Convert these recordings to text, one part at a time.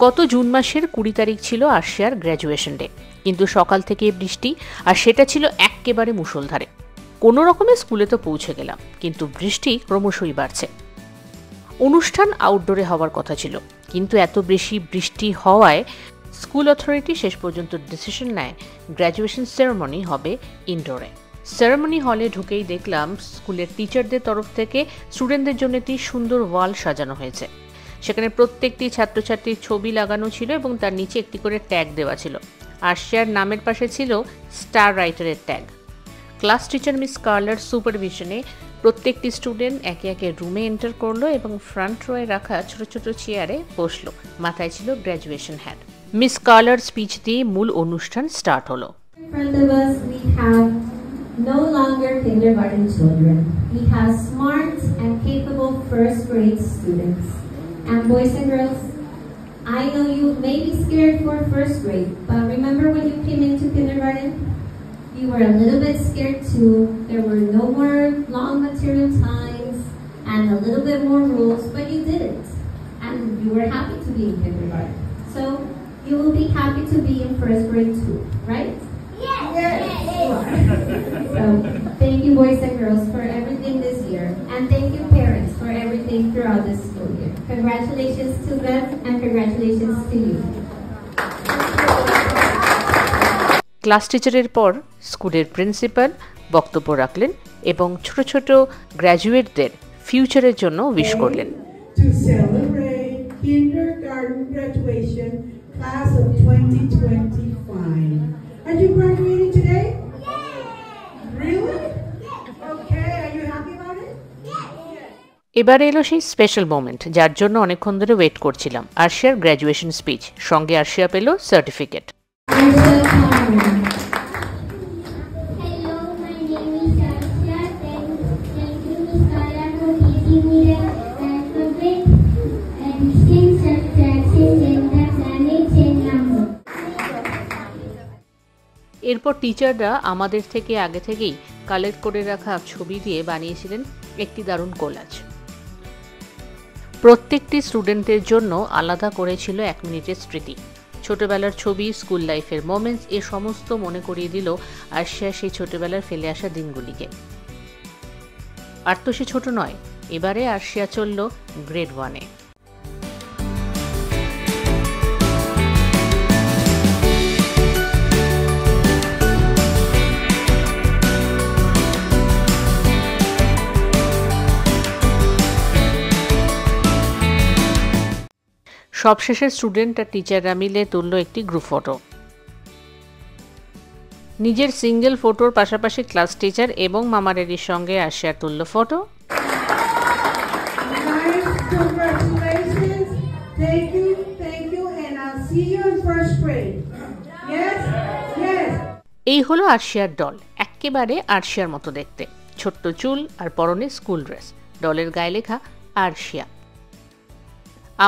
গত জুন মাসের 20 তারিখ ছিল আরশিয়ার গ্র্যাজুয়েশন ডে, কিন্তু সকাল থেকে বৃষ্টি, আর সেটা ছিল একেবারে মুষলধারে। কোনো রকমে স্কুলে তো পৌঁছে গেলাম, কিন্তু বৃষ্টি ক্রমশই বাড়ছে। অনুষ্ঠান আউটডোরে হওয়ার কথা ছিল, কিন্তু এত বেশি বৃষ্টি হওয়ায় স্কুল অথরিটি শেষ পর্যন্ত ডিসিশন নেয় গ্র্যাজুয়েশন সেরেমনি হবে ইনডোরে। সেরেমনি হলে ঢুকেই দেখলাম স্কুলের টিচারদের তরফ থেকে স্টুডেন্টদের জন্য একটি সুন্দর ওয়াল সাজানো হয়েছে। সেখানে প্রত্যেকটি ছাত্রছাত্রীর ছবি লাগানো ছিল এবং তার নিচে একটি করে ট্যাগ দেওয়া ছিল। আরশিয়ার নামের পাশে ছিল স্টার রাইটারের ট্যাগ। ক্লাস টিচার মিস কার্লার সুপারভিশনে প্রত্যেকটি স্টুডেন্ট একে একে রুমে এন্টার করলো এবং ফ্রন্ট রোয়ে রাখা ছোট ছোট চেয়ারে বসলো। মাথায় ছিল গ্র্যাজুয়েশন হ্যাট। মিস কার্লার স্পিচ দিয়ে মূল অনুষ্ঠান স্টার্ট হলো। No longer kindergarten children. We have smart and capable first grade students. And boys and girls, I know you may be scared for first grade, but remember when you came into kindergarten? You were a little bit scared too. There were no more long material times and a little bit more rules, but you did it. And you were happy to be in kindergarten. So you will be happy to be in first grade too, right? Yes. Yes. So thank you boys and girls for everything this year, and thank you parents for everything throughout this school year. Congratulations to them and congratulations to you. Class টিচারের পর স্কুলের principal বক্তব্য রাখলেন এবং ছোট ছোট গ্র্যাজুয়েটদের ফিউচারের জন্য wish করলেন। To celebrate kindergarten graduation class of 2025. Are you graduating today? Yes. Really? Yes. Okay. Are you happy about it? Yes. এবারে এলো সেই স্পেশাল মোমেন্ট যার জন্য অনেকক্ষণ ধরে ওয়েট করছিলাম। আরশিয়ার গ্র্যাজুয়েশন স্পিচ, সঙ্গে আরশিয়া পেল সার্টিফিকেট। এরপর টিচাররা আমাদের থেকে আগে থেকেই কালেক্ট করে রাখা ছবি দিয়ে বানিয়েছিলেন একটি দারুণ কোলাজ। প্রত্যেকটি স্টুডেন্টের জন্য আলাদা করেছিল 1 মিনিটের স্মৃতি। ছোটবেলার ছবি, স্কুল লাইফের মোমেন্টস, এ সমস্ত মনে করিয়ে দিল আরশিয়া সেই ছোটবেলার ফেলে আসা দিনগুলিকে। আর তো সে ছোট নয়, এবারে আরশিয়া চলল গ্রেড 1-এ। সবশেষে স্টুডেন্ট আর টিচাররা মিলে তুলল একটি গ্রুপ ফটো। নিজের সিঙ্গেল ফটোর পাশাপাশি ক্লাস টিচার এবং মামারের সঙ্গে আরশিয়া তুলল ফটো। এই হলো আরশিয়ার ডল, একেবারে আরশিয়ার মতো দেখতে। ছোট্ট চুল আর পরনে স্কুল ড্রেস, ডলের গায়ে লেখা আরশিয়া।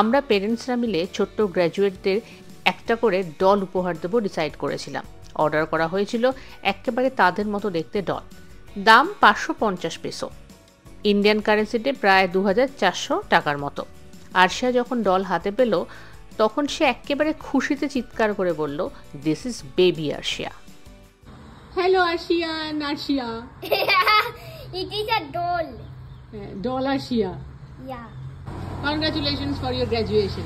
আমরা পেরেন্টসরা মিলে ছোট্ট গ্র্যাজুয়েটদের একটা করে ডল উপহার দেবো ডিসাইড করেছিলাম। অর্ডার করা হয়েছিল একেবারে তাদের মতো দেখতে ডল। দাম 550 পেসো, ইন্ডিয়ান কারেন্সিতে প্রায় 2400 টাকার মতো। আরশিয়া যখন ডল হাতে পেল তখন সে একেবারে খুশিতে চিৎকার করে বলল, this is baby Arshia. Hello Arshia and Arshia. It is a doll. Doll Arshia. Yeah. Congratulations for your graduation.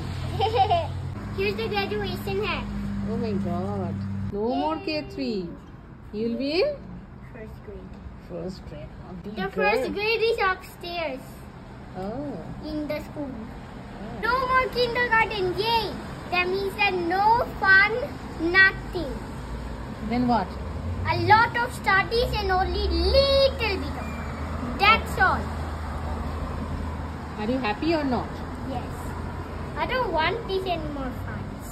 Here's the graduation hat. Oh my god. No more K3. You'll be in? First grade. First grade. The first grade is upstairs. Oh. In the school. No more kindergarten. Yay. That means that no fun, nothing. Then what? A lot of studies and only little bit of fun. That's all. Are you happy or not? Yes. I don't want this anymore funds.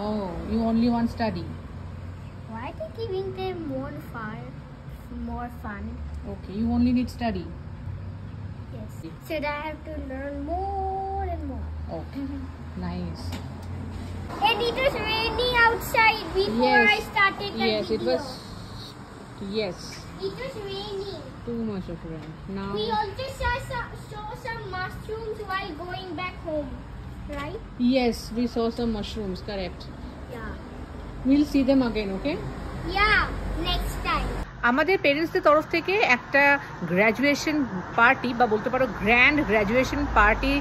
Oh, you only want study. Why are they giving them more fun? Okay, you only need study. Yes. So I have to learn more and more. Okay. Nice. And it was raining outside before I started the video. It was. Yes. It was raining. Too much of rain. Now. We also saw some mushrooms while going back home. right? Yes, we saw some mushrooms, correct. Yeah. We'll see them again, okay? Yeah, next time. আমাদের পেরেন্টসদের তরফ থেকে একটা graduation party বা বলতে পারো grand graduation party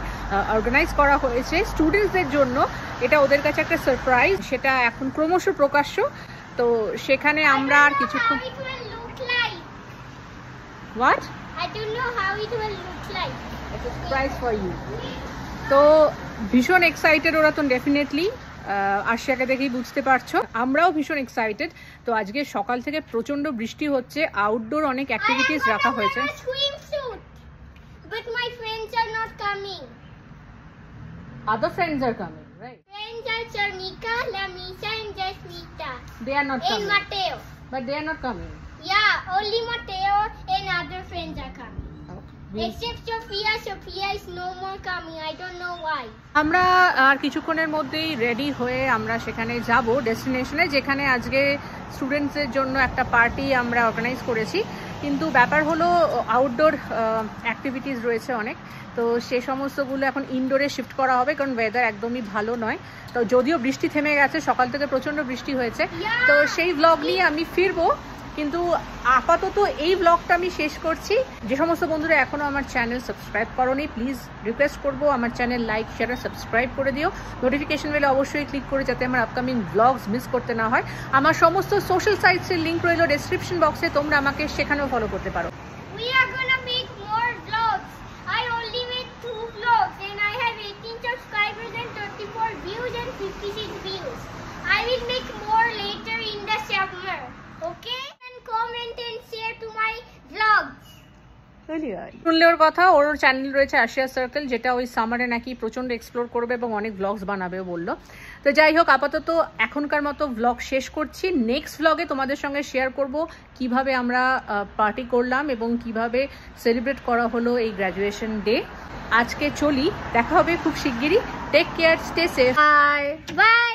organise করা হয়েছে স্টুডেন্টসদের জন্য। এটা ওদের কাছে একটা সারপ্রাইজ, সেটা এখন ক্রমশ প্রকাশ্য। তো সেখানে আমরা আর কিছুক্ষণ How it will look like. What I don't know how it will look like. Surprise for you. তো ভীষণ এক্সাইটেড ওরা, তো ডেফিনেটলি আশিয়াকে দেখেই বুঝতে পারছো, আমরাও ভীষণ এক্সাইটেড। তো আজকে সকাল থেকে প্রচন্ড বৃষ্টি হচ্ছে, আউটডোর অনেক অ্যাক্টিভিটিস রাখা হয়েছে। I am gonna wear a swimsuit, but my friends are not coming. Other friends are coming, right? Friends are Charnika, Lamisha, and Jasmita. They are not And coming. Mateo. But they are not coming. Yeah, only Mateo and other friends are coming. We- Except Sophia. Sophia is no more coming. I don't know why. আমরা আর কিছুক্ষণের মধ্যেই ready হয়ে আমরা সেখানে যাব ডেস্টিনেশনে, যেখানে আজকে স্টুডেন্টসদের জন্য একটা পার্টি আমরা অর্গানাইজ করেছি। কিন্তু ব্যাপার হলো আউটডোর অ্যাক্টিভিটিস রয়েছে অনেক, তো সে সমস্তগুলো এখন ইনডোরে শিফট করা হবে, কারণ ওয়েদার একদমই ভালো নয়। তো যদিও বৃষ্টি থেমে গেছে, সকাল থেকে প্রচণ্ড বৃষ্টি হয়েছে, তো সেই ব্লগ নিয়ে আমি ফিরবো। কিন্তু আপাতত এই ব্লগটা আমি শেষ করছি। যে সমস্ত বন্ধুরা এখনও আমার চ্যানেল সাবস্ক্রাইব করোনি, প্লিজ রিকোয়েস্ট করবো আমার চ্যানেল লাইক শেয়ার আর সাবস্ক্রাইব করে দিও। নোটিফিকেশন বেলে অবশ্যই ক্লিক করে, যাতে আমার আপকামিং ব্লগস মিস করতে না হয়। আমার সমস্ত সোশ্যাল সাইটসের লিঙ্ক রইল ডেসক্রিপশন বক্সে, তোমরা আমাকে সেখানেও ফলো করতে পারো। We are gonna make more vlogs. I only made 2 vlogs and I have 18 subscribers and 34 views and 56 views. I will make more later in the summer. Okay? And comment and share to my vlogs. শুনলে ওর কথা, ওর channel রয়েছে আশিয়া circle, যেটা ওই সামারে নাকি প্রচন্ড explore করবে এবং অনেক ব্লগস বানাবেও বললো। তো যাই হোক, আপাতত এখনকার মতো ব্লগ শেষ করছি। নেক্সট ব্লগে তোমাদের সঙ্গে শেয়ার করব কিভাবে আমরা পার্টি করলাম এবং কিভাবে সেলিব্রেট করা হলো এই গ্র্যাজুয়েশন ডে। আজকে চলি, দেখা হবে খুব শিগগিরই। Take care, stay safe, bye. Bye.